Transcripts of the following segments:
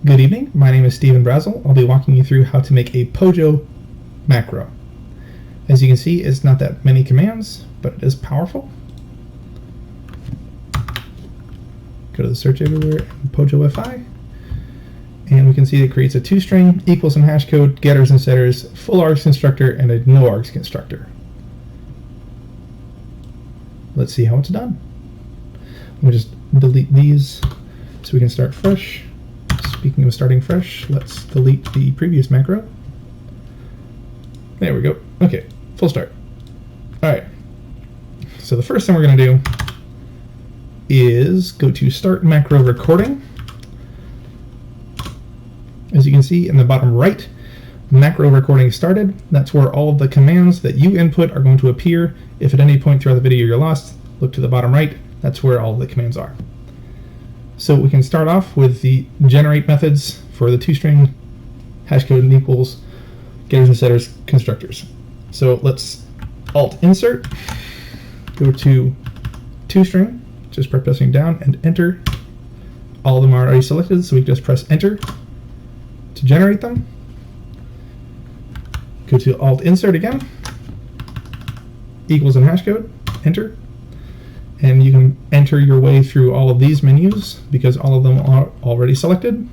Good evening, my name is Stephen Brazel. I'll be walking you through how to make a POJO macro. As you can see, it's not that many commands, but it is powerful. Go to the search everywhere, and POJO FI, and we can see it creates a toString, equals and hashcode, getters and setters, full-args constructor, and a no-args constructor. Let's see how it's done. Let me just delete these so we can start fresh. Speaking of starting fresh, let's delete the previous macro. There we go. Okay, full start. All right. So the first thing we're going to do is go to Start Macro Recording. As you can see in the bottom right, macro recording started. That's where all of the commands that you input are going to appear. If at any point throughout the video you're lost, look to the bottom right. That's where all of the commands are. So we can start off with the generate methods for the toString, hashcode and equals, getters and setters, constructors. So let's Alt Insert, go to toString, just by pressing down and enter. All of them are already selected, so we can just press enter to generate them. Go to Alt Insert again, equals and hashcode, enter. And you can enter your way through all of these menus because all of them are already selected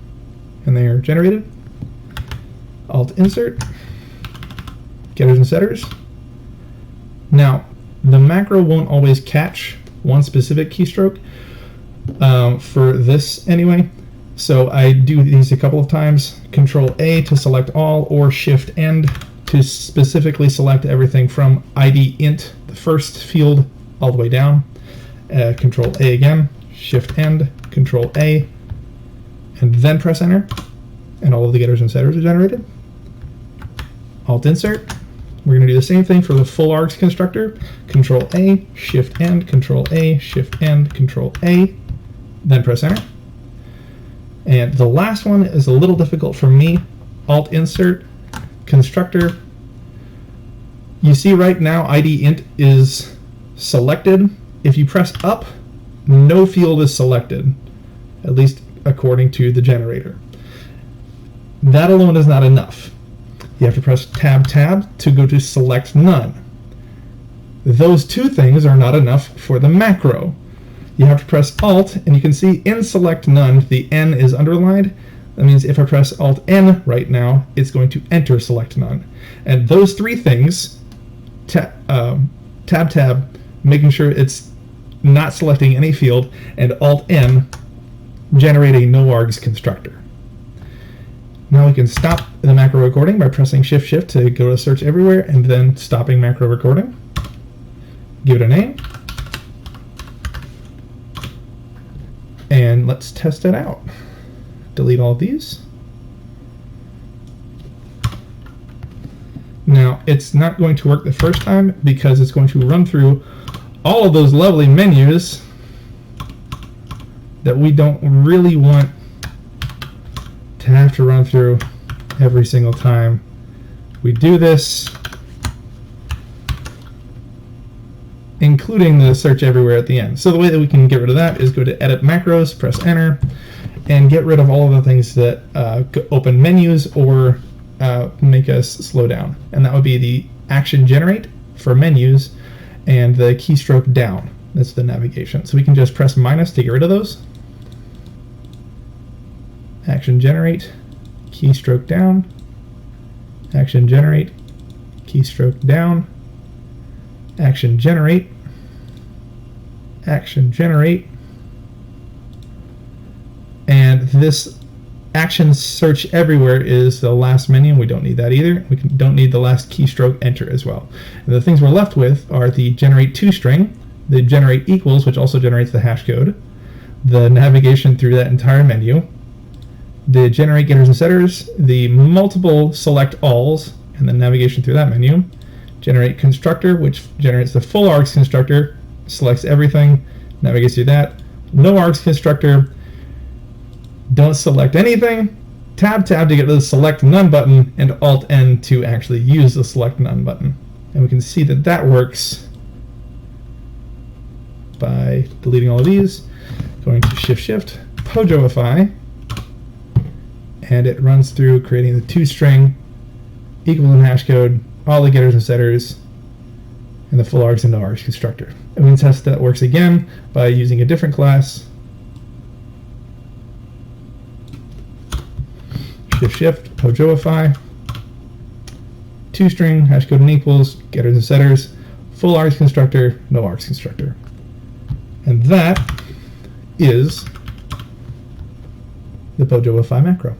and they are generated. Alt Insert, getters and setters. Now, the macro won't always catch one specific keystroke for this anyway. So I do these a couple of times. Control A to select all, or Shift End to specifically select everything from ID int, the first field, all the way down. Control A again, Shift End, Control A, and then press enter, and all of the getters and setters are generated. Alt Insert. We're going to do the same thing for the full-args constructor. Control A, Shift End, Control A, Shift End, Control A, then press enter. And the last one is a little difficult for me. Alt Insert, Constructor. You see right now ID int is selected. If you press up, no field is selected, at least according to the generator. That alone is not enough. You have to press Tab to go to select none. Those two things are not enough for the macro. You have to press Alt, and you can see in select none, the N is underlined. That means if I press Alt N right now, it's going to enter select none. And those three things, tab, making sure it's not selecting any field, and Alt N, generate a no-args constructor. Now we can stop the macro recording by pressing Shift to go to search everywhere, and then stopping macro recording. Give it a name. And let's test it out. Delete all of these. Now, it's not going to work the first time because it's going to run through all of those lovely menus that we don't really want to have to run through every single time we do this, including the search everywhere at the end. So the way that we can get rid of that is go to Edit Macros, press Enter, and get rid of all of the things that open menus or make us slow down. And that would be the action generate for menus and the keystroke down. That's the navigation. So we can just press minus to get rid of those. Action generate, keystroke down, action generate, keystroke down, action generate, action generate, and this action search everywhere is the last menu. We don't need that either. We don't need the last keystroke enter as well. And the things we're left with are the generate toString, the generate equals, which also generates the hashcode, the navigation through that entire menu, the generate getters and setters, the multiple select alls, and the navigation through that menu, generate constructor, which generates the full-args constructor, selects everything, navigates through that, no-args constructor, don't select anything, tab to get to the select none button, and Alt N to actually use the select none button. And we can see that that works by deleting all of these, going to Shift, POJO-ify, and it runs through creating the toString, equals and hashcode, all the getters and setters, and the full-args and no-args constructor. And we can test that works again by using a different class. Shift, POJO-ify, toString, hashcode and equals, getters and setters, full-args constructor, no-args constructor. And that is the POJO-ify macro.